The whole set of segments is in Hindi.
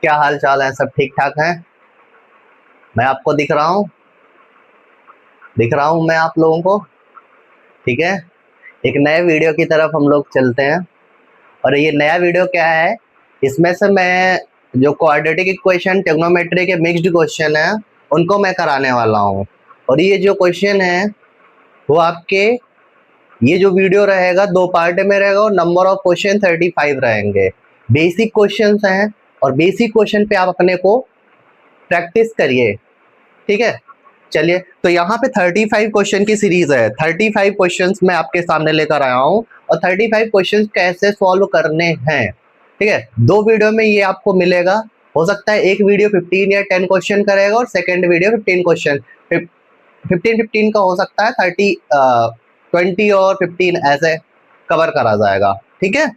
क्या हाल चाल है? सब ठीक ठाक है? मैं आपको दिख रहा हूँ मैं आप लोगों को। ठीक है, एक नए वीडियो की तरफ हम लोग चलते हैं। और ये नया वीडियो क्या है, इसमें से मैं जो क्वाड्रेटिक इक्वेशन, ट्रिग्नोमेट्री के मिक्स्ड क्वेश्चन है उनको मैं कराने वाला हूँ। और ये जो क्वेश्चन है वो आपके, ये जो वीडियो रहेगा 2 पार्ट में रहेगा और नंबर ऑफ क्वेश्चन 35 रहेंगे। बेसिक क्वेश्चंस हैं और बेसिक क्वेश्चन पे आप अपने को प्रैक्टिस करिए। ठीक है, चलिए। तो यहाँ पे 35 क्वेश्चन की सीरीज है। 35 क्वेश्चंस मैं आपके सामने लेकर आया हूँ और 35 क्वेश्चंस कैसे सॉल्व करने हैं। ठीक है, 2 वीडियो में ये आपको मिलेगा। हो सकता है एक वीडियो 15 या 10 क्वेश्चन करेगा और सेकेंड वीडियो 15 क्वेश्चन, 15 का हो सकता है 20 और 15 ऐसे कवर करा जाएगा। ठीक है,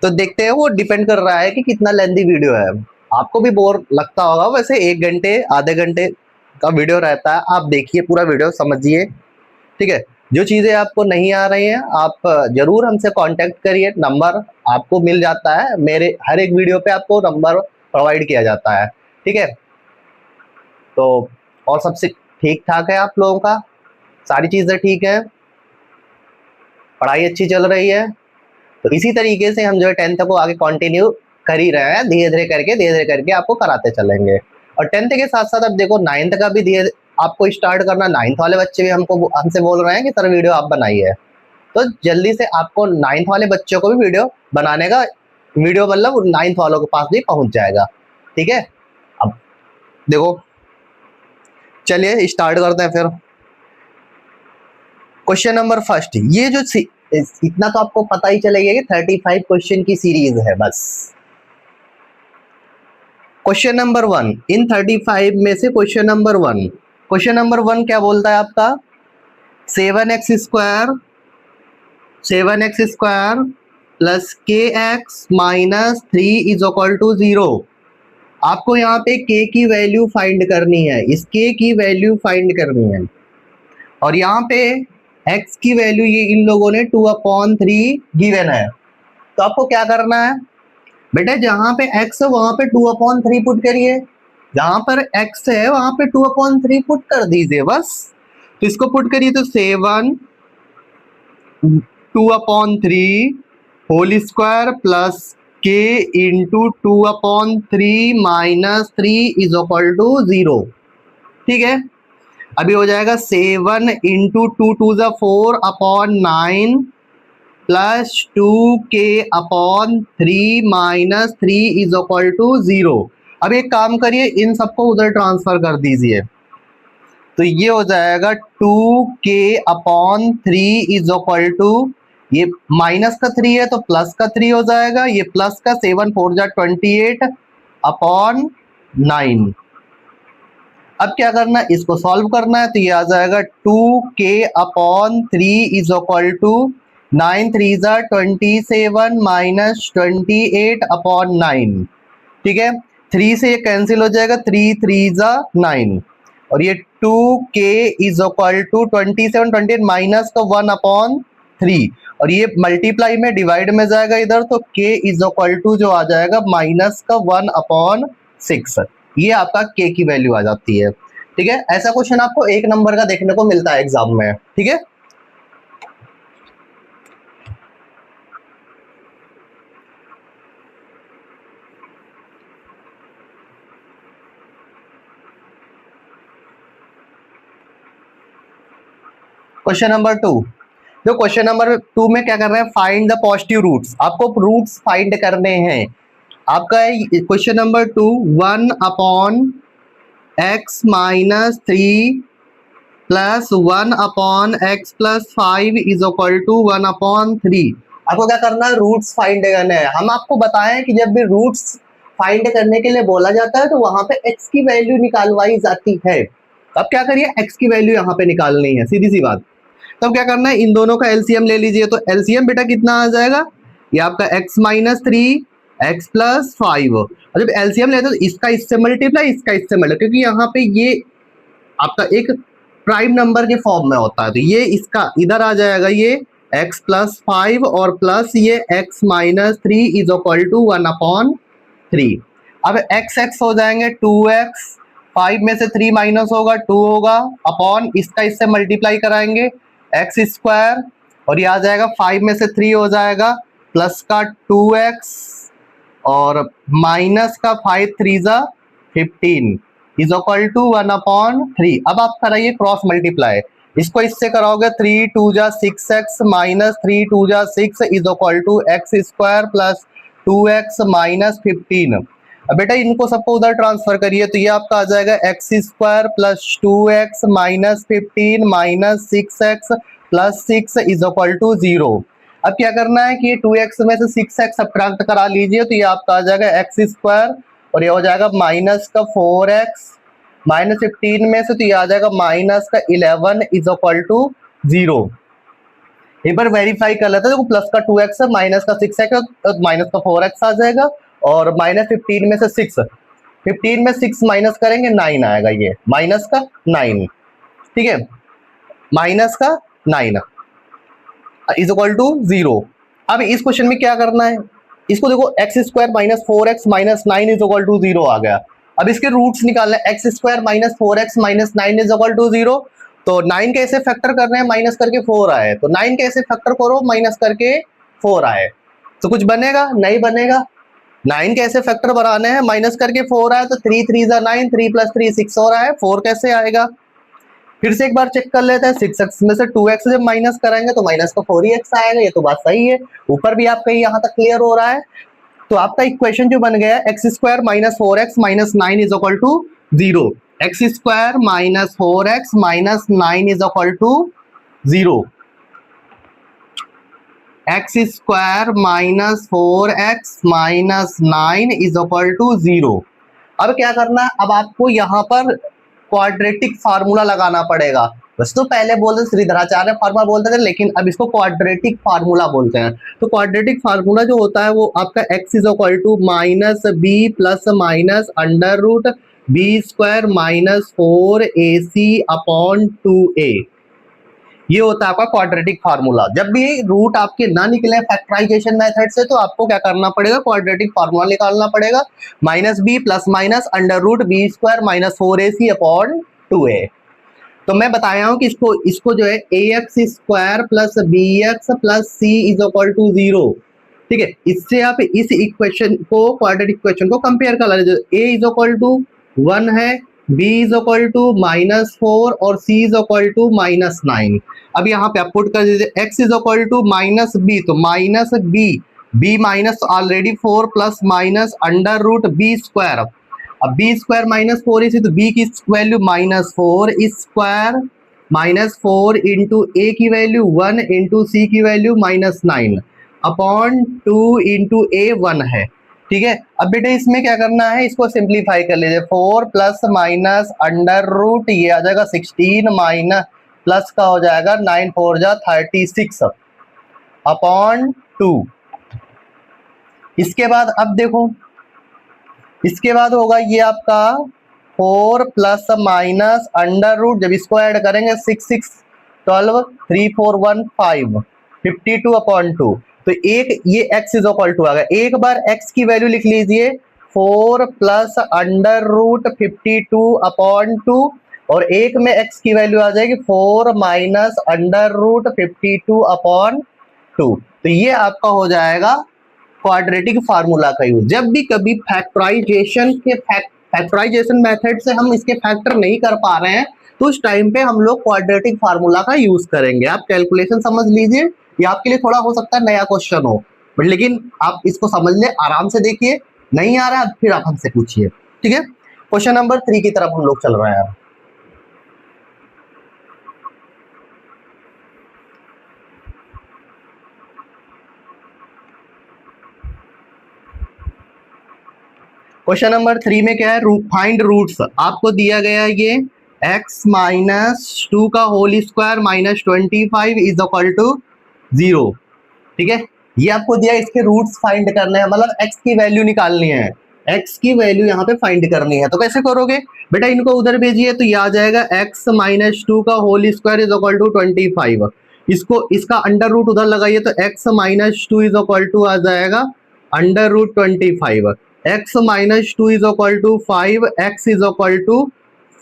तो देखते हैं, वो डिपेंड कर रहा है कि कितना लेंथी वीडियो है। आपको भी बोर लगता होगा, वैसे 1 घंटे आधे घंटे का वीडियो रहता है। आप देखिए, पूरा वीडियो समझिए। ठीक है, जो चीज़ें आपको नहीं आ रही हैं आप जरूर हमसे कांटेक्ट करिए। नंबर आपको मिल जाता है, मेरे हर एक वीडियो पे आपको नंबर प्रोवाइड किया जाता है। ठीक है, तो और सबसे ठीक ठाक है आप लोगों का? सारी चीज़ें ठीक है? पढ़ाई अच्छी चल रही है? तो इसी तरीके से हम जो है 10th को आगे कंटिन्यू कर ही रहे हैं। धीरे धीरे करके आपको कराते चलेंगे। और 10th के साथ साथ अब देखो 9th का भी धीरे आपको स्टार्ट करना। 9th वाले बच्चे भी हमसे बोल रहे हैं कि सर वीडियो आप बनाइए। तो जल्दी से आपको 9th वाले बच्चों को भी वीडियो बनाने का, वीडियो मतलब 9th वालों के पास भी पहुंच जाएगा। ठीक है, अब देखो, चलिए स्टार्ट करते हैं फिर। क्वेश्चन नंबर फर्स्ट, ये जो इतना तो आपको पता ही चलेगा कि 35 क्वेश्चन की सीरीज है बस। क्वेश्चन नंबर 1 इन 35 में से क्वेश्चन नंबर वन क्या बोलता है आपका? 7x square plus kx minus 3 is equal to 0। आपको यहाँ पे k की वैल्यू फाइंड करनी है, इस k की वैल्यू फाइंड करनी है। और यहाँ पे x की वैल्यू ये इन लोगों ने 2/3 गिवन है। तो आपको क्या करना है बेटा, जहां पे x है वहां पे 2/3 पुट करिए, जहां पर x है वहां पे 2/3 पुट कर दीजिए बस। तो इसको पुट करिए तो 7 2/3 whole square plus k into 2/3 minus 3 is equal to 0। ठीक है, अभी हो जाएगा 7 इंटू 2 × 4/9 प्लस 2k/3 minus 3 is equal to 0। अब एक काम करिए, इन सबको उधर ट्रांसफर कर दीजिए। तो ये हो जाएगा 2k/3 इज इक्वल टू, ये माइनस का 3 है तो प्लस का 3 हो जाएगा, ये प्लस का 7 4 जा 28/9। अब क्या करना है, इसको सॉल्व करना है। तो ये आ जाएगा 2k/3 इज इक्वल टू 9 3 जा 27 माइनस 28/9। ठीक है, 3 से ये कैंसिल हो जाएगा, 3 3 जा 9। और ये 2k is equal to 27 28 minus का 1/3 और ये मल्टीप्लाई में डिवाइड में जाएगा इधर, तो k इज इक्वल टू जो आ जाएगा माइनस का 1/6। ये आपका k की वैल्यू आ जाती है। ठीक है, ऐसा क्वेश्चन आपको 1 नंबर का देखने को मिलता है एग्जाम में। ठीक है, क्वेश्चन नंबर 2। जो क्वेश्चन नंबर 2 में क्या कर रहे हैं, फाइंड द पॉजिटिव रूट्स। आपको रूट्स फाइंड करने हैं। आपका question number 2 1/x minus 3 plus 1/x plus 5 is equal to 1/3। आपको क्या करना है, रूट्स फाइंड करने हैं। हम आपको बताएं कि जब भी रूट्स फाइंड करने के लिए बोला जाता है तो वहां पे x की वैल्यू निकालवाई जाती है। अब क्या करिए, x की वैल्यू यहाँ पे निकालनी है, सीधी सी बात। तब क्या करना है, इन दोनों का एलसीएम ले लीजिए। तो एलसीएम बेटा कितना आ जाएगा, ये आपका x माइनस 3 x प्लस 5। और जब एलसीएम लेते हो तो इसका इससे मल्टीप्लाई, इसका इससे मल्टीप्लाई, क्योंकि यहाँ पे ये आपका एक प्राइम नंबर के फॉर्म में होता है। तो ये इसका इधर आ जाएगा, ये x प्लस 5 और प्लस ये x minus 3 is equal to 1/3। अब एक्स एक्स हो जाएंगे 2x, 5 में से 3 माइनस होगा 2 होगा, अपॉन इसका इससे मल्टीप्लाई कराएंगे एक्स स्क्वायर, और ये आ जाएगा 5 में से 3 हो जाएगा प्लस का 2x और माइनस का 5 3 जा 15 इज इक्वल टू 1/3। अब आप कराइए क्रॉस मल्टीप्लाई, इसको इससे कराओगे 3 2 जा 6x माइनस 3 2 जा 6 is equal to x square plus 2x minus 15। अब बेटा इनको सबको उधर ट्रांसफर करिए तो ये आपका आ जाएगा x square plus 2x minus 15 minus 6x plus 6 is equal to 0। अब क्या करना है कि ये 2x में से 6x सब्ट्रैक्ट करा लीजिए तो ये आपका आ जाएगा एक्स स्क्वायर और ये हो जाएगा माइनस का 4x माइनस 15 में से तो ये आ जाएगा माइनस का 11 इज इक्वल टू 0। एक बार वेरीफाई कर लेते हैं, देखो प्लस का 2x है माइनस का 6x माइनस का 4x आ जाएगा और माइनस 15 में से 6, 15 में 6 माइनस करेंगे 9 आएगा, ये माइनस का 9, ठीक है, माइनस का 9 इज इक्वल टू 0। अब इस क्वेश्चन में क्या करना है, इसको देखो x square minus 4x minus 9 is equal to 0 आ गया। अब इसके रूट्स निकालना है, x square minus 4x minus 9 is equal to 0। तो 9 कैसे फैक्टर करना है, माइनस करके 4 आए, तो 9 कैसे फैक्टर करो माइनस करके 4 आए, तो कुछ बनेगा नहीं बनेगा। 9 कैसे फैक्टर बनाने हैं, माइनस करके 4 आए तो 3 3 जा 9, 3 प्लस 3 6 हो रहा है, 4 कैसे आएगा। फिर से एक बार चेक कर लेते हैं, 6x में से 2x जब माइनस करेंगे तो माइनस का 4x आएगा, ये तो बात सही है, ऊपर भी आपका यहाँ तक क्लियर हो रहा है। तो आपका इक्वेशन जो बन गया x square minus 4x minus 9 is equal to 0, x square minus 4x minus 9 is equal to 0, x square minus 4x minus 9 is equal to 0। अब क्या करना है, अब आपको यहाँ पर क्वाड्रेटिक फार्मूला लगाना पड़ेगा। बस तो पहले बोलते श्रीधराचार्य फार्मूला बोलते थे, लेकिन अब इसको क्वाड्रेटिक फार्मूला बोलते हैं। तो क्वाड्रेटिक फार्मूला जो होता है वो आपका x is equal to minus B plus minus under root B square minus 4ac upon 2a, ये होता है आपका क्वाड्रेटिक फार्मूला। जब भी रूट आपके ना निकले फैक्टराइजेशन मेथड से तो आपको क्या करना पड़ेगा, क्वाड्रेटिक फार्मूला निकालना पड़ेगा, minus B plus minus under root B square minus 4ac upon 2a। तो मैं बताया हूं कि इसको जो है ax square plus bx plus c is equal to 0, ठीक है। इससे आप इस इक्वेशन को क्वाड्रेटिक इक्वेशन को कंपेयर कर लीजिए, a इज इक्वल टू 1 है, b इज इक्वल टू -4 और c इज इक्वल टू -9। अब यहाँ पे आप पुट कर दीजिए x is equal to minus B, तो minus b minus already 4 plus minus under root B square, अब बी स्क्वायर माइनस 4 इसी, तो बी की value -4 square minus 4 into A की वैल्यू 1 इंटू सी की वैल्यू -9 अपॉन 2 इंटू ए 1 है, ठीक है। अब बेटे इसमें क्या करना है, इसको सिंप्लीफाई कर लीजिए, 4 प्लस माइनस अंडर रूट ये आ जाएगा 16 माइनस प्लस का हो जाएगा 9 4 जा 36 अपॉन 2। इसके बाद अब देखो, इसके बाद होगा ये आपका 4 प्लस माइनस अंडर रूट, जब इसको ऐड करेंगे 6 6 12 3 4 1 5 52 अपॉन 2, तो एक ये x इज इक्वल टू आ गया। एक बार x की वैल्यू लिख लीजिए 4 प्लस अंडर रूट 52 अपॉन 2, और एक में x की वैल्यू आ जाएगी 4 माइनस अंडर रूट 52 अपॉन 2। तो ये आपका हो जाएगा क्वाड्रेटिक फार्मूला का यूज। जब भी कभी फैक्टराइजेशन मेथड से हम इसके फैक्टर नहीं कर पा रहे हैं तो उस टाइम पे हम लोग क्वाड्रेटिक फार्मूला का यूज करेंगे। आप कैलकुलेशन समझ लीजिए, ये आपके लिए थोड़ा हो सकता है नया क्वेश्चन हो, बट लेकिन आप इसको समझ ले, आराम से देखिए, नहीं आ रहा फिर आप हमसे पूछिए, ठीक है। क्वेश्चन नंबर 3 की तरफ हम लोग चल रहे हैं। क्वेश्चन नंबर 3 में क्या है, फाइंड रूट्स। आपको दिया गया ये x माइनस 2 का whole square minus 25 is equal to 0, ठीक है। ये आपको दिया, इसके रूट्स फाइंड करने हैं, मतलब x की वैल्यू निकालनी है, x की वैल्यू यहाँ पे फाइंड करनी है। तो कैसे करोगे बेटा, इनको उधर भेजिए तो ये आ जाएगा x माइनस 2 का whole square is equal to 25, इसको इसका अंडर रूट उधर लगाइए तो x minus 2 is equal to आ जाएगा under root 25, x minus 2 is equal to 5, x is equal to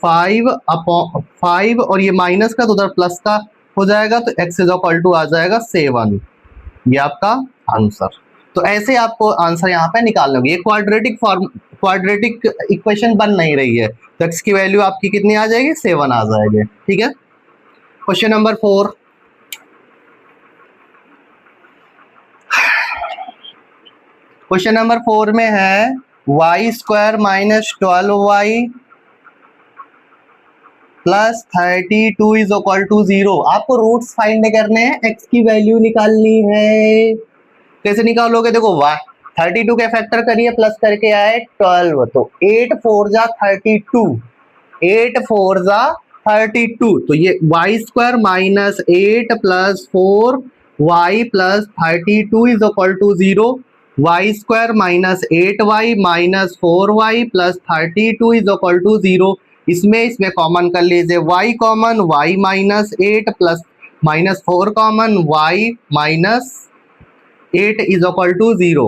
5 upon 5 और ये माइनस का तो उधर प्लस का हो जाएगा, तो x इज इक्वल टू आ जाएगा 7। ये आपका आंसर। तो ऐसे आपको आंसर यहाँ पे निकालना होगा। ये क्वाड्रेटिक इक्वेशन बन नहीं रही है, तो x की वैल्यू आपकी कितनी आ जाएगी, 7 आ जाएगी। ठीक है, क्वेश्चन नंबर 4। क्वेश्चन नंबर 4 में है y square minus 12y plus 32 is equal to 0। आपको रूट्स फाइंड करने हैं, x की वैल्यू निकालनी है। कैसे निकालोगे, देखो y 32 के फैक्टर करिए, प्लस करके आए 12, तो 8 4 जा 32, 8 4 जा 32, तो ये y square minus 8 plus 4 y plus 32 is equal to 0। Y square minus 8y minus 4y plus 32 is equal to 0। इसमें कॉमन कर लीजिए, y common, y minus 8 plus minus 4 common, y minus 8 is equal to 0।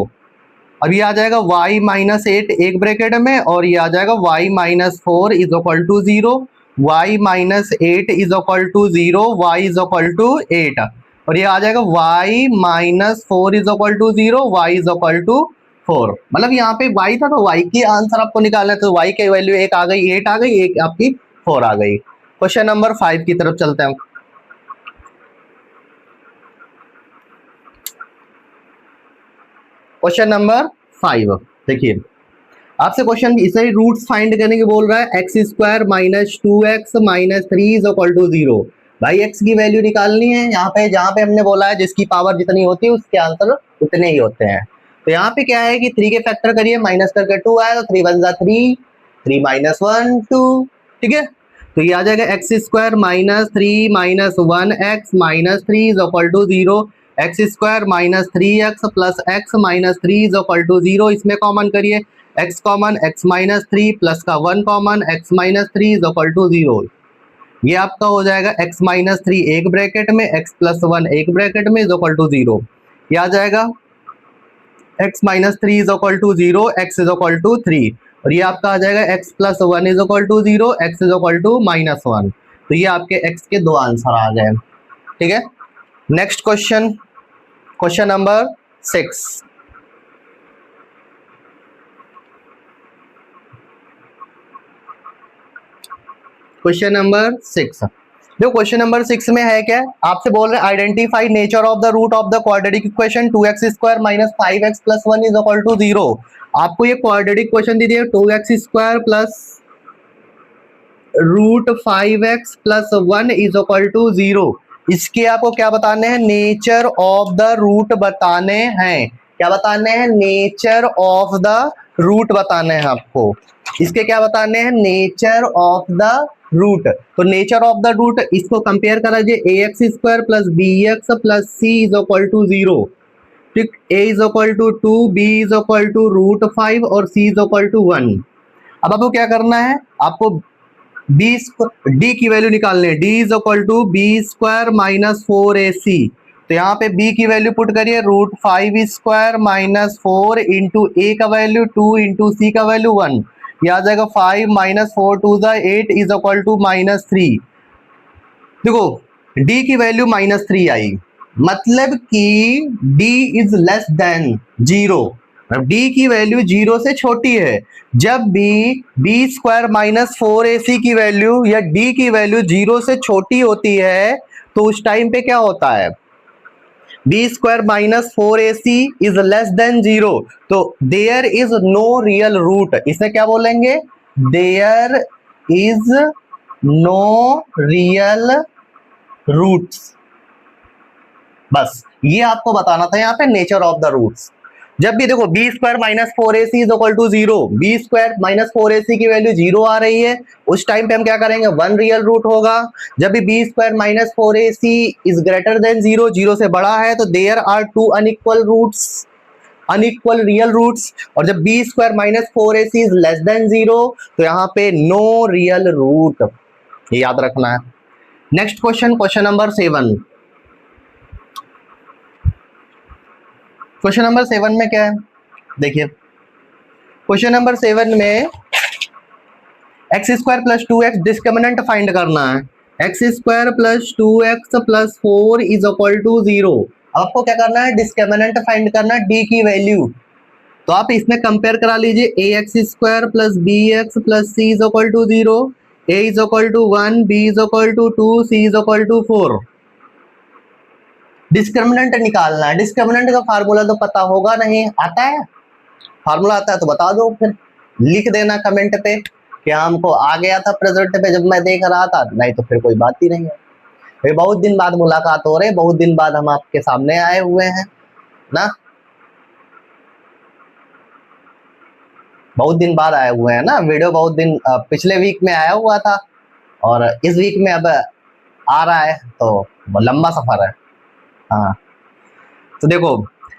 अब ये आ जाएगा y माइनस 8 एक ब्रैकेट में, और ये आ जाएगा y minus 4 is equal to 0, y minus 8 is equal to 0, y is equal to 8, और ये आ जाएगा y minus 4 is equal to 0, y is equal to 4। मतलब यहाँ पे y था तो y की आंसर आपको निकालना है, तो y की वैल्यू एक आ गई, 8 आ गई, एक आपकी 4 आ गई। क्वेश्चन नंबर 5 की तरफ चलते हैं। क्वेश्चन नंबर 5 देखिए, आपसे क्वेश्चन इसे ही रूट्स फाइंड करने की बोल रहा है। X square minus 2x minus 3 is equal to 0। भाई x की वैल्यू निकालनी है। यहाँ पे जहाँ पे हमने बोला है जिसकी पावर जितनी होती है उसके आंसर उतने ही होते हैं। तो यहाँ पे क्या है कि 3 के फैक्टर करिए, माइनस करके 2 आया, तो 3 1 जा 3, 3 माइनस 1 2। ठीक है, तो ये आ जाएगा x square minus 3 minus 1x minus 3 is equal to 0। X square minus 3x plus x minus 3 is equal to 0। इसमें कॉमन करिए, x common, x minus 3 plus का 1 common, x minus 3 is equal to 0। ये आपका हो जाएगा x माइनस 3 एक ब्रैकेट में, x प्लस 1 एक ब्रैकेट में इज इक्वल टू 0। ये आ जाएगा x minus 3 is equal to 0, x is equal to 3, और ये आपका आ जाएगा x plus 1 is equal to 0, x is equal to minus 1। तो ये आपके x के दो आंसर आ गए। ठीक है, next question, question number 6। Question number 6, देखो क्वेश्चन नंबर 6 में है क्या, आपसे बोल रहे हैं identify nature of the root of the quadratic equation 2x square minus 5x plus 1 is equal to 0। आपको ये क्वाड्रेटिक क्वेश्चन दी है, 2x square plus root 5x plus 1 is equal to 0। इसके आपको क्या बताने हैं, नेचर ऑफ द रूट बताने हैं। क्या बताने हैं, नेचर ऑफ द रूट बताने हैं आपको। इसके क्या बताने हैं, नेचर ऑफ द रूट। तो नेचर ऑफ द रूट, इसको कंपेयर करा जाए, A X square plus B X plus C is equal to 0। ठीक, A is equal to 2, B is equal to root 5 और सी इज इक्वल टू 1। अब आपको क्या करना है, आपको डी की वैल्यू निकालनी है। D is equal to B square minus 4ac। तो यहाँ पे बी की वैल्यू पुट करिए, root 5 square minus 4 into a का वैल्यू 2 इंटू सी का वैल्यू 1। यह आ जाएगा 5 minus 4 to the 8 is equal to minus 3। देखो डी की वैल्यू माइनस 3 आई, मतलब कि D is less than 0। D की वैल्यू 0 से छोटी है। जब भी बी स्क्वायर माइनस 4ac की वैल्यू या डी की वैल्यू 0 से छोटी होती है तो उस टाइम पे क्या होता है, B square minus 4ac is less than 0, तो there is no real root. इसे क्या बोलेंगे, there is no real roots. बस ये आपको बताना था यहाँ पे नेचर ऑफ द रूट्स। जब भी देखो B square minus 4ac is equal to 0, B square minus 4ac की वैल्यू 0 आ रही है, उस टाइम पे हम क्या करेंगे, 1 रियल रूट होगा। जब भी B square minus 4ac is greater than 0, 0 से बड़ा है, तो there are 2 unequal roots, unequal real roots. और जब B square minus 4ac is less than 0, तो यहाँ पे नो रियल रूट, ये याद रखना है। Next question, question number 7। Question number 7 में क्या है, देखिए क्वेश्चन नंबर 7 में X square plus 2x discriminant find करना है। X square plus 2x plus 4 is equal to 0। आपको क्या करना है, डिस्क्रिमिनेंट फाइंड करना है, डी की वैल्यू। तो आप इसमें कंपेयर करा लीजिए, A X square plus B X plus C is equal to 0, A is equal to 1, B is equal to 2, C is equal to 4। Discriminant निकालना है। डिस्क्रिमिनेंट का फार्मूला तो पता होगा नहीं, आता है? फार्मूला आता है तो बता दो, फिर लिख देना कमेंट पे कि हमको आ गया था प्रेजेंट पे जब मैं देख रहा था, नहीं तो फिर कोई बात ही नहीं है। भाई बहुत दिन बाद मुलाकात हो रही, बहुत दिन बाद हम आपके सामने आए हुए हैं ना, बहुत दिन बाद आए हुए हैं ना। वीडियो बहुत दिन पिछले वीक में आया हुआ था और इस वीक में अब आ रहा है, तो लंबा सफर है। हाँ, तो देखो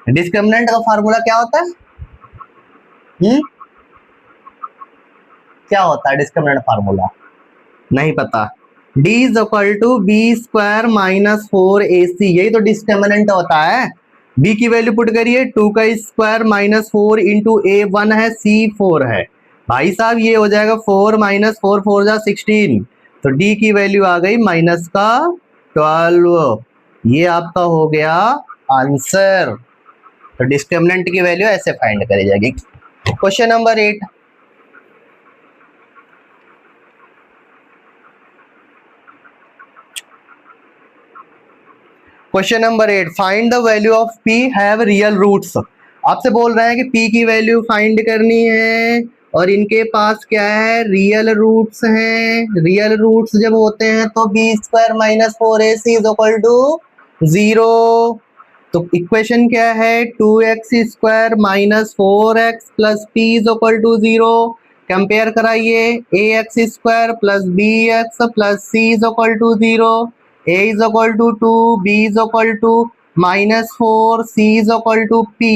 डिस्क्रिमिनेंट का फार्मूला क्या होता है? क्या होता है डिस्क्रिमिनेंट फार्मूला? नहीं पता। D is equal to B square minus 4ac, यही तो डिस्क्रिमिनेंट होता है। b की वैल्यू पुट करिए, 2 का स्क्वायर माइनस 4 इंटू ए 1 है, c 4 है। भाई साहब ये हो जाएगा 4 माइनस 4 4 जा 16, तो d की वैल्यू आ गई माइनस का 12। ये आपका हो गया आंसर। तो डिस्क्रिमिनेंट की वैल्यू ऐसे फाइंड करी जाएगी। Question number 8, question number 8, find the value of p have real roots. आपसे बोल रहे हैं कि p की वैल्यू फाइंड करनी है और इनके पास क्या है, रियल रूट्स हैं। रियल रूट्स जब होते हैं तो b square minus 4ac is equal to 0। तो इक्वेशन क्या है, 2x square minus 4x plus p is equal to 0। Compare कराइए, ax square plus bx plus c is equal to 0, a is equal to 2, b is equal to minus 4, c is equal to p।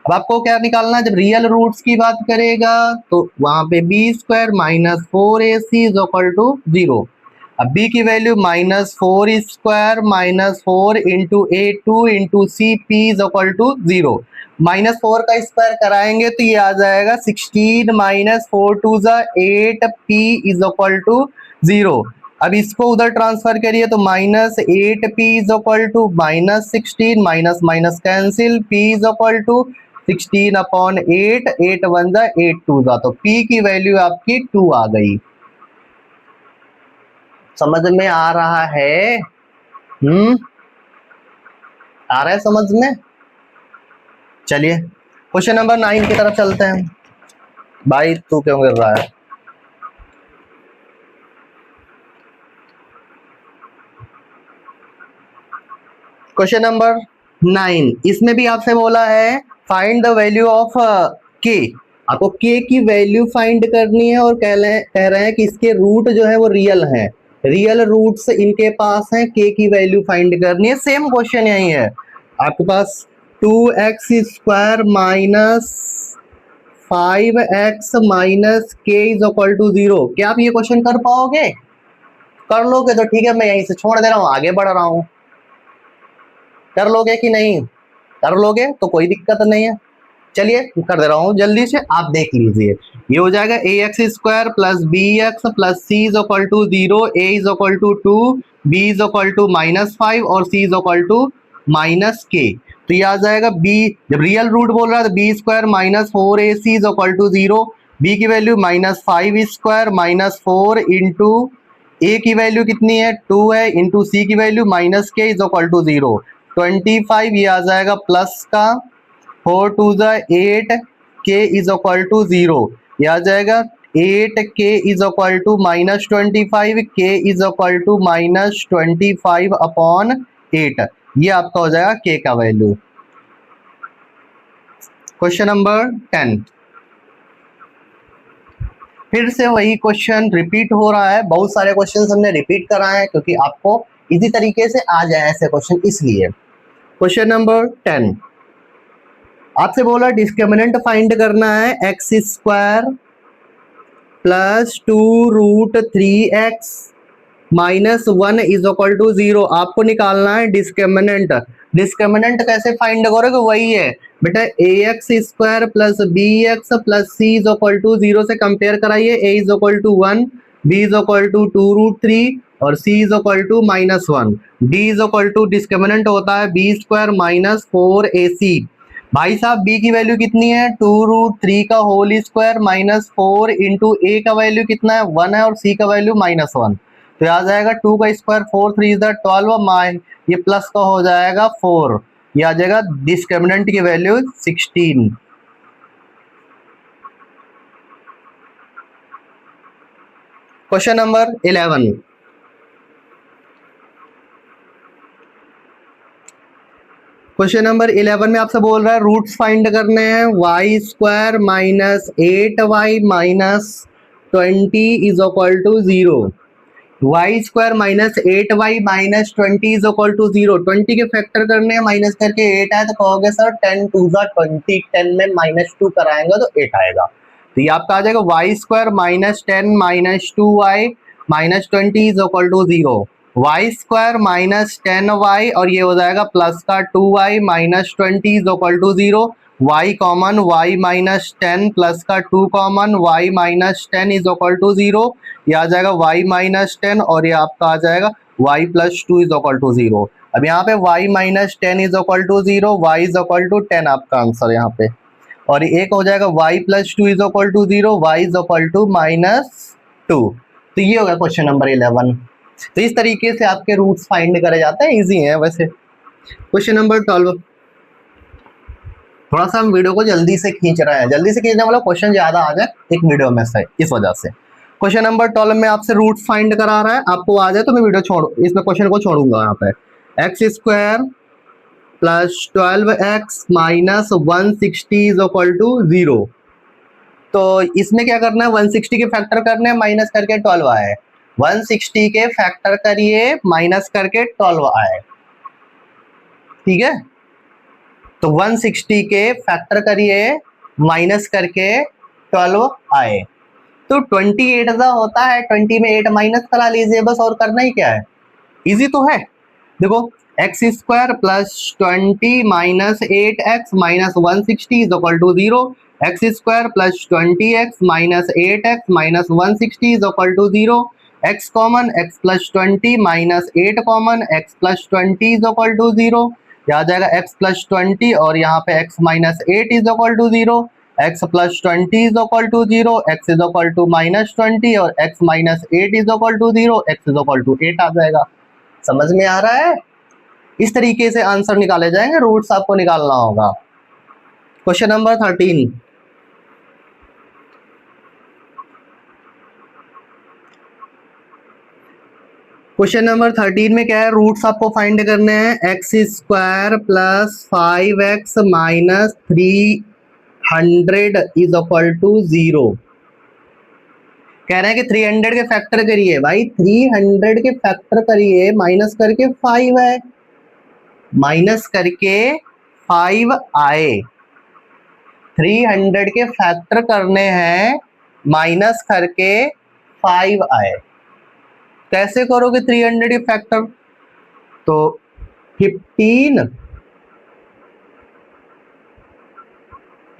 अब आपको क्या निकालना है, जब रियल रूट्स की बात करेगा तो वहां पे b square minus 4ac is equal to 0। अब b की value minus 4 square minus 4 into A 2 into C p is equal to 0। Minus 4 का स्क्वायर कराएंगे तो ये आ जाएगा 16 माइनस 4 टू जा 8, p इज इक्वल टू 0। अब इसको उधर ट्रांसफर करिए तो minus 8p is equal to minus 16, minus minus cancel, p is equal to 16 upon 8, 8 1 जा 8 2 जा, तो p की वैल्यू आपकी 2 आ गई। समझ में आ रहा है? आ रहा है समझ में? चलिए क्वेश्चन नंबर 9 की तरफ चलते हैं। भाई तू क्यों गिर रहा है? क्वेश्चन नंबर 9, इसमें भी आपसे बोला है find the value of k। आपको k की वैल्यू फाइंड करनी है और कह रहे हैं कि इसके रूट जो है वो रियल हैं। रियल रूट्स इनके पास हैं, k की वैल्यू फाइंड करनी है। सेम क्वेश्चन यही है आपके पास, 2x square minus 5x minus k is equal to 0। क्या आप ये क्वेश्चन कर पाओगे? कर लोगे तो ठीक है, मैं यहीं से छोड़ दे रहा हूँ, आगे बढ़ रहा हूँ। कर लोगे कि नहीं? कर लोगे तो कोई दिक्कत नहीं है। चलिए कर दे रहा हूँ जल्दी से, आप देख लीजिए। ये हो जाएगा A X square plus B X plus C is equal to 0, A is equal to 2, B is equal to minus 5 और C is equal to minus K. तो ये आ जाएगा बी, जब रियल रूट बोल रहा है तो B square minus 4ac is equal to 0, B की value minus 5 square minus 4 into A की वैल्यू कितनी है 2 है, इंटू सी की value minus K is equal to 0, 25। ये आ जाएगा प्लस का 4 टू जा 8, के इज इक्वल टू 0। ये आ जाएगा 8 के is equal to minus 25, K is equal to minus 25 upon 8। ये आपका हो जाएगा के का वैल्यू। क्वेश्चन नंबर 10, फिर से वही क्वेश्चन रिपीट हो रहा है। बहुत सारे क्वेश्चन हमने रिपीट कराए हैं क्योंकि आपको इसी तरीके से आ जाए ऐसे क्वेश्चन, इसलिए। क्वेश्चन नंबर 10, आपसे बोला डिस्क्रिमिनेंट फाइंड करना है, x square plus 2 root 3x minus 1 is equal to 0। आपको निकालना है डिस्क्रिमिनेंट। डिस्क्रिमिनेंट कैसे फाइंड करोगे, वही है बेटा ax square plus bx plus c is equal to 0 से कंपेयर कराइए, a is equal to 1, b is equal to 2√3 और c is equal to -1। d is equal to discriminant होता है b स्क्वायर माइनस 4ac। भाई साहब b की वैल्यू कितनी है 2√3 का whole square minus 4 into a का वैल्यू कितना है 1 है और c का वैल्यू -1, तो आ जाएगा 2 का स्क्वायर 4 3 इज 12 माइन ये प्लस का हो जाएगा 4, ये आ जाएगा डिस्क्रिमिनेंट की value 16। Question number 11, question number 11 में आपसे बोल रहा है रूट्स फाइंड करने हैं, Y square minus 8y minus 20 is equal to 0। Y square minus 8y minus 20 is equal to 0। 20 के फैक्टर करने हैं, माइनस करके 8 आए तो कहोगे सर 10 2 20, 10 में -2 कराएंगे तो 8 आएगा, तो ये आपका आ जाएगा Y square minus 10 minus 2y minus 20 is equal to 0। Y square minus 10y और ये हो जाएगा प्लस का 2y minus 20 is equal to 0। y common y minus 10 plus का 2 common y minus 10 is equal to 0, ये आ जाएगा y माइनस 10 और ये आपका आ जाएगा y plus 2 is equal to 0। अब यहाँ पे y minus 10 is equal to 0, y is equal to 10 आपका आंसर यहाँ पे, और एक हो जाएगा y plus 2 is equal to 0, y is equal to -2। तो ये होगा क्वेश्चन नंबर 11। तो इस तरीके से आपके रूट्स फाइंड करे जाते हैं, इजी है वैसे। क्वेश्चन नंबर 12, थोड़ा सा हम वीडियो को जल्दी से खींच रहे हैं, जल्दी से खींचने वाला क्वेश्चन ज्यादा आ जाए एक वीडियो में से, इस वजह से। क्वेश्चन नंबर 12 में आपसे रूट्स फाइंड करा रहा है, आपको आ जाए तो मैं वीडियो इसमें क्वेश्चन को छोड़ूंगा। यहाँ पे X square plus 12x minus 160 is equal to 0। तो इसमें क्या करना है 160 के फैक्टर करने हैं, माइनस करके 12 आए, 160 के फैक्टर करिए माइनस करके 12 आए, ठीक है। तो 160 के फैक्टर करिए माइनस करके 12 आए, तो 28 का होता है, 20 में 8 माइनस करा लीजिए बस, और करना ही क्या है, इजी तो है। देखो x square plus 20 minus 8x minus 160 is equal to 0। X square plus 20x minus 8x minus 160 is equal to 0। X common x plus 20 minus 8 common x plus 20 is equal to 0, आ जाएगा x प्लस 20 और यहाँ पे x minus 8 is equal to 0, x plus 20 is equal to 0, x is equal to minus 20 और x minus 8 is equal to 0, x is equal to 8 आ जाएगा। समझ में आ रहा है? इस तरीके से आंसर निकाले जाएंगे, रूट्स आपको निकालना होगा। क्वेश्चन नंबर 13, क्वेश्चन नंबर 13 में क्या है, रूट्स आपको फाइंड करने हैं। X square plus 5x minus 300 is equal to 0। कह रहे हैं कि 300 के फैक्टर करिए, भाई 300 के फैक्टर करिए, माइनस करके 5 है, माइनस करके 5 आए, 300 के फैक्टर करने हैं, माइनस करके 5 आए। कैसे करोगे 300 के फैक्टर, तो 15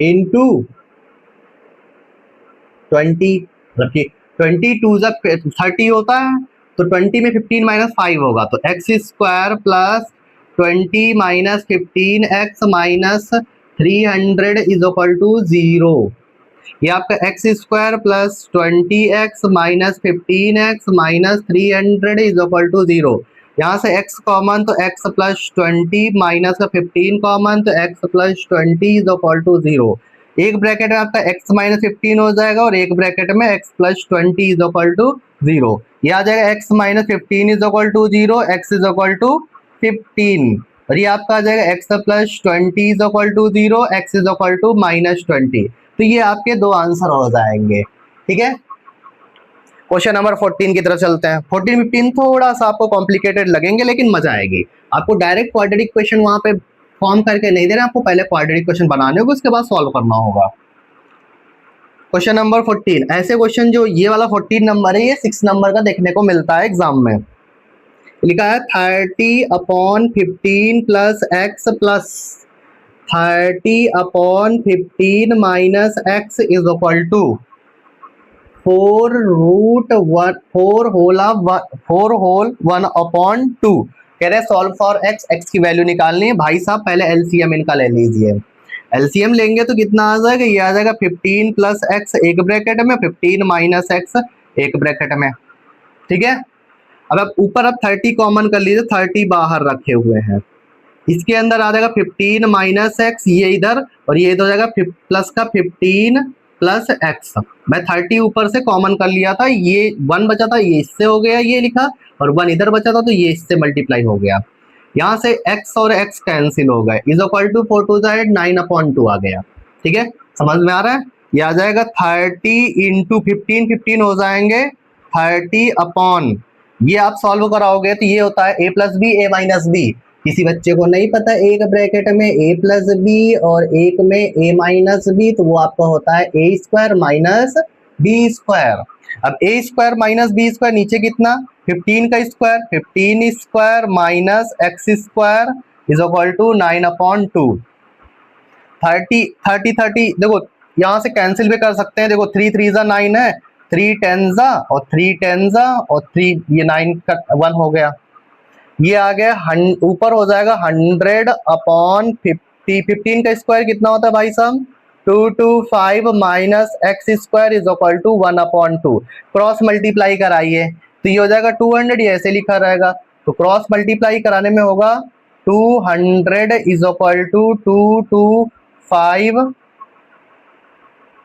इंटू 20, मतलब कि 22 जब 30 होता है, तो 20 में 15 माइनस 5 होगा, तो X square plus 20 minus 15x minus 300 is equal to 0। ये आपका X square plus 20x minus 15x minus 300 is equal to 0। यहाँ से x कॉमन तो x प्लस 20 माइनस 15 कॉमन तो x plus 20 is equal to 0। एक ब्रैकेट में आपका x माइनस 15 हो जाएगा और एक ब्रैकेट में x plus 20 is equal to 0। ये आ जाएगा x minus 15 is equal to 0, x is equal to 15, और ये आपका आ जाएगा x plus 20 is equal to 0, x is equal to minus 20। तो ये आपके दो आंसर हो जाएंगे, ठीक है। क्वेश्चन नंबर 14 की तरफ चलते हैं। 14 15 थोड़ा सा आपको कॉम्प्लिकेटेड लगेंगे, लेकिन मजा आएगी। आपको डायरेक्ट क्वाड्रेटिक क्वेश्चन वहां पे फॉर्म करके नहीं देना, आपको पहले क्वाड्रेटिक क्वेश्चन बनाने होगा, उसके बाद सॉल्व करना होगा। क्वेश्चन नंबर 14, ऐसे क्वेश्चन जो ये वाला 14 नंबर है, ये 6 नंबर का देखने को मिलता है एग्जाम में। लिखा है 30/15 plus X plus 30/15 minus X is equal to 4 whole 1/2। कह रहे सॉल्व फॉर एक्स, एक्स की वैल्यू निकालनी है। भाई साहब पहले एलसीएम इनका ले लीजिए। एलसीएम लेंगे तो कितना आ जाएगा, ये आ जाएगा 15 प्लस एक्स एक ब्रैकेट में, 15 माइनस एक्स एक ब्रैकेट में। ठीक है, अब आप ऊपर अब 30 कॉमन कर लीजिए, 30 बाहर रखे हुए हैं। इसके अंदर आ जाएगा 15 माइनस एक्स, ये इधर, और ये इधर हो जाएगा प्लस का 15 प्लस एक्स। मैं 30 ऊपर से कॉमन कर लिया था, ये 1 बचा था, ये इससे हो गया ये लिखा, और 1 इधर बचा था तो ये इससे मल्टीप्लाई हो गया। यहाँ से x और x कैंसिल हो गए, इज इक्वल टू 4 टू 9/2 आ गया। ठीक है, समझ में आ रहा है। ये आ जाएगा 30 इंटू 15, 15 हो जाएंगे 30 अपॉन, ये आप सॉल्व कराओगे तो ये होता है a plus B A minus B. किसी बच्चे को नहीं पता एक ब्रैकेट में a प्लस बी और एक में a माइनस बी, तो वो आपका होता है a square minus B square. अब a square minus B square नीचे कितना, 15 का square, 15 square minus X square is equal to 9/2। 30 देखो यहाँ से कैंसिल भी कर सकते हैं। देखो 3 3 जा 9 है, 3 10 जा और 3 10 जा और 3 ये 9 का 1 हो गया। ये आ गया ऊपर हो जाएगा 100/50। 15 का स्क्वायर कितना होता है भाई साहब, 225 minus X square is equal to 1/2। Cross multiply कराइए तो ये हो जाएगा 200, ये ऐसे लिखा रहेगा। तो क्रॉस मल्टीप्लाई कराने में होगा 200 is equal to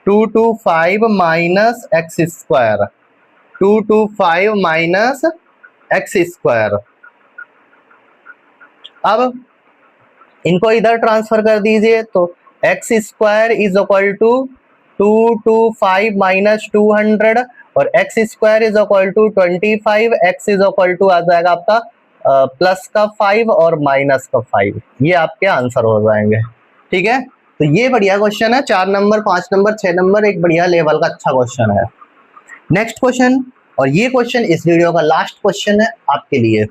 225 minus X square, 225 minus X square. अब इनको इधर ट्रांसफर कर दीजिए तो X square is equal to 225 minus 200 और X square is equal to 25, X is equal to आ जाएगा आपका प्लस का 5 और माइनस का 5। ये आपके आंसर हो जाएंगे। ठीक है, तो ये बढ़िया क्वेश्चन है, 4 नंबर 5 नंबर 6 नंबर एक बढ़िया लेवल का अच्छा क्वेश्चन है। नेक्स्ट क्वेश्चन, और ये क्वेश्चन इस वीडियो का लास्ट क्वेश्चन है आपके लिए,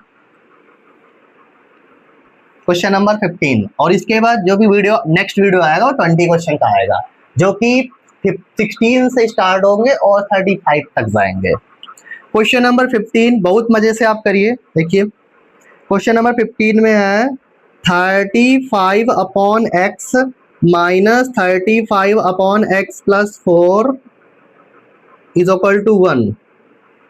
क्वेश्चन नंबर 15। और इसके बाद जो भी वीडियो नेक्स्ट वीडियो आएगा वो 20 क्वेश्चन का आएगा, जो कि 16 से स्टार्ट होंगे और 35 तक जाएंगे। क्वेश्चन नंबर 15 बहुत मजे से आप करिए। देखिए क्वेश्चन नंबर 15 में है 35/x minus 35/x plus 4 is equal to 1।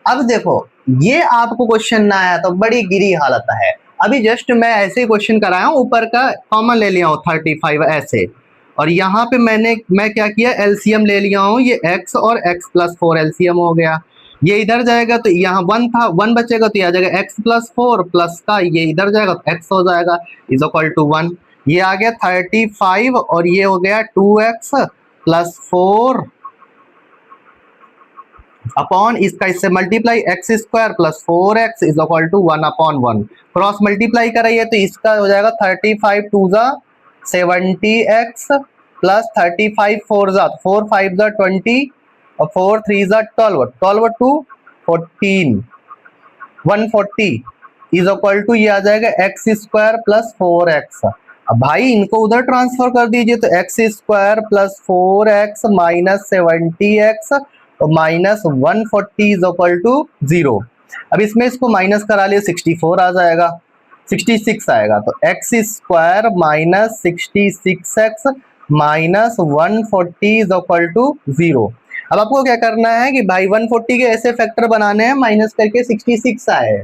अब देखो ये आपको क्वेश्चन ना आया तो बड़ी गिरी हालत है। अभी जस्ट मैं ऐसे क्वेश्चन कराया हूं, ऊपर का कॉमन ले लिया हूं 35 ऐसे, और यहाँ पे मैं क्या किया, एलसीएम ले लिया हूं, ये x और x प्लस 4 एलसीएम हो गया। ये इधर जाएगा तो यहाँ 1 था, 1 बचेगा तो ये आ जाएगा x प्लस 4 प्लस का ये इधर जाएगा तो x हो जाएगा इज इक्वल टू 1। ये आ गया 35 और ये हो गया 2x प्लस 4 अपॉन इसका इससे multiply X square plus 4x is equal to 1/1। Cross multiply कराइए तो इसका हो जाएगा 35 2 जा 70x प्लस 35 4 जा 4 5 जा 20 और 4 3 जा 12, 12 2 14, 140 इज इक्वल टू ये आ जाएगा एक्स स्क्वायर प्लस 4x। अब भाई इनको उधर ट्रांसफर कर दीजिए तो X square plus 4x minus 70x minus 140 is equal to 0। अब इसमें इसको माइनस करा लिए 64 आ जाएगा, 66 आएगा, तो X square minus 66x minus 140 is equal to 0। अब आपको क्या करना है कि भाई 140 के ऐसे फैक्टर बनाने हैं माइनस करके 66 आए,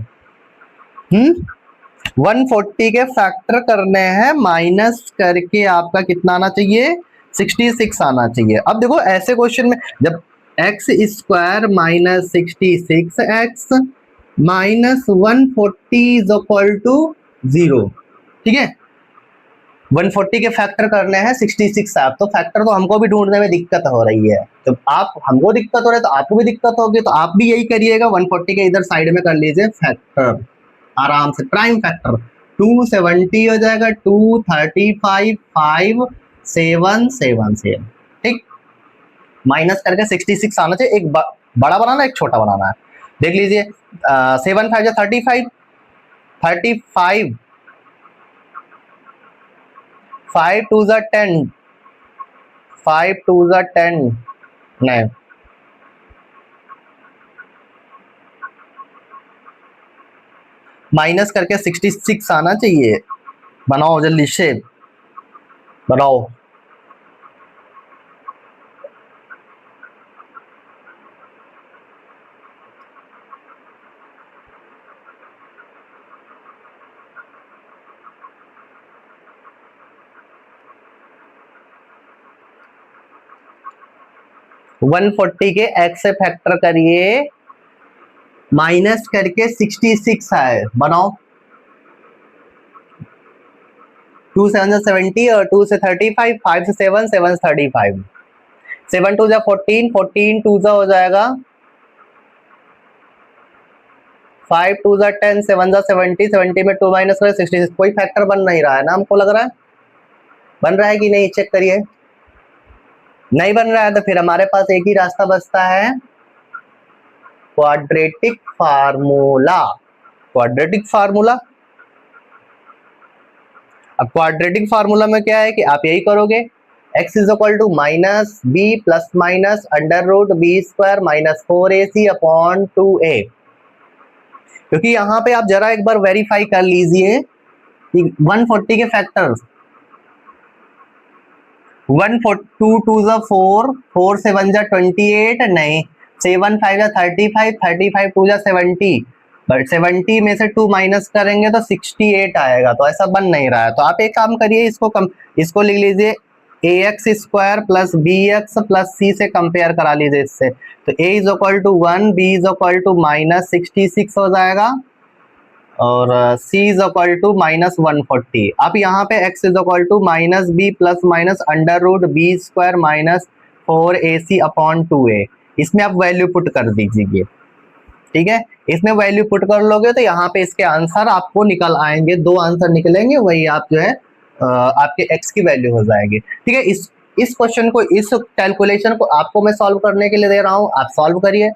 140 के फैक्टर करने हैं माइनस करके आपका कितना आना चाहिए, 66 आना चाहिए। अब देखो ऐसे क्वेश्चन में जब X square minus 66x minus 140 is equal to 0, ठीक है, 140 के फैक्टर करने हैं 66 आप, तो फैक्टर तो हमको भी ढूंढने में दिक्कत हो रही है। जब आप हमको दिक्कत हो रही है तो आपको भी दिक्कत होगी, तो आप भी यही करिएगा, 140 के इधर साइड में कर लीजिए फैक्टर आराम से, प्राइम फैक्टर 270 हो जाएगा, 235 5 7 7 7, ठीक, माइनस करके 66 आना चाहिए। एक बड़ा बनाना एक छोटा बनाना है, देख लीजिए 7 5 35, 35, 5 2 जा 10, 5 2 जा 10, नहीं माइनस करके 66 आना चाहिए। बनाओ जल्दी से बनाओ। वन 140 के x से फैक्टर करिए, माइनस करके 66 आए। बनाओ। 2 7 70 और 2 से 35, 5 से 7, 7 से 35, 7 2 जा 14, 14 2 जा हो जाएगा 5 2 जा 10, 7 जा 70, 70 में 2 माइनस करें 66। कोई फैक्टर बन नहीं रहा है ना, हमको लग रहा है। बन रहा है कि नहीं चेक करिए। नहीं बन रहा है तो फिर हमारे पास एक ही रास्ता बचता है, क्वाड्रेटिक फार्मूला। क्वाड्रेटिक फार्मूला, अब क्वाड्रेटिक फार्मूला में क्या है कि आप यही करोगे, x is equal to minus B plus minus under root B square minus 4ac upon 2a। क्योंकि यहाँ पे आप जरा एक बार वेरीफाई कर लीजिए कि 140 के फैक्टर्स, 2 2 जा 4, 4 से 1 जा 28, नहीं 7 5 जा 35, 35 2 जा 70, बट 70 में से 2 माइनस करेंगे तो 68 आएगा। तो ऐसा बन नहीं रहा है। तो आप एक काम करिए, इसको लिख लीजिए ax square plus bx plus c से कंपेयर करा लीजिए इससे। तो a is equal to 1, b is equal to minus 66 हो जाएगा और c is equal to minus 140। अब यहाँ पे x is equal to minus B plus minus under root B square minus 4ac upon 2a। इसमें आप वैल्यू पुट कर दीजिए, ठीक है। इसमें वैल्यू पुट कर लोगे तो यहाँ पे इसके आंसर आपको निकल आएंगे, 2 आंसर निकलेंगे, वही आप जो है आपके x की वैल्यू हो जाएगी, ठीक है। इस क्वेश्चन को, इस कैलकुलेशन को आपको मैं सॉल्व करने के लिए दे रहा हूँ, आप सॉल्व करिए।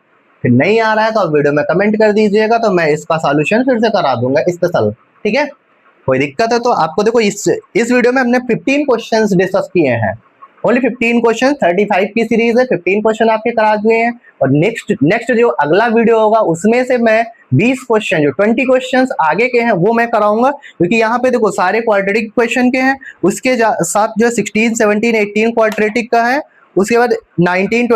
फिर नहीं आ रहा है तो आप वीडियो में कमेंट कर दीजिएगा, तो मैं इसका सॉल्यूशन फिर से करा दूंगा स्पेशल, ठीक है। कोई दिक्कत है तो आपको देखो, इस वीडियो में हमने 15 क्वेश्चंस डिस्कस किए हैं, ओनली 15 क्वेश्चन, 35 की सीरीज है, 15 क्वेश्चन आपके करा दिए हैं। और नेक्स्ट जो अगला वीडियो होगा उसमें से मैं 20 क्वेश्चन, जो 20 क्वेश्चंस आगे के हैं वो मैं कराऊंगा, क्योंकि यहाँ पे देखो सारे क्वाड्रेटिक क्वेश्चन के हैं, उसके साथ जो 16 17 18 क्वाड्रेटिक का है, उसके बाद 19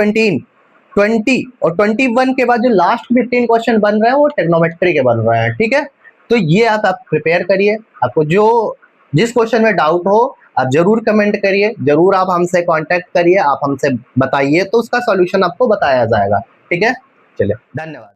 20 और 21 के बाद जो लास्ट 15 क्वेश्चन बन रहे हैं वो ट्रिग्नोमेट्री के बन रहे हैं, ठीक है। तो ये आप प्रिपेयर करिए। आपको जिस क्वेश्चन में डाउट हो आप जरूर कमेंट करिए, जरूर आप हमसे कांटेक्ट करिए, आप हमसे बताइए, तो उसका सॉल्यूशन आपको बताया जाएगा, ठीक है। चलिए, धन्यवाद।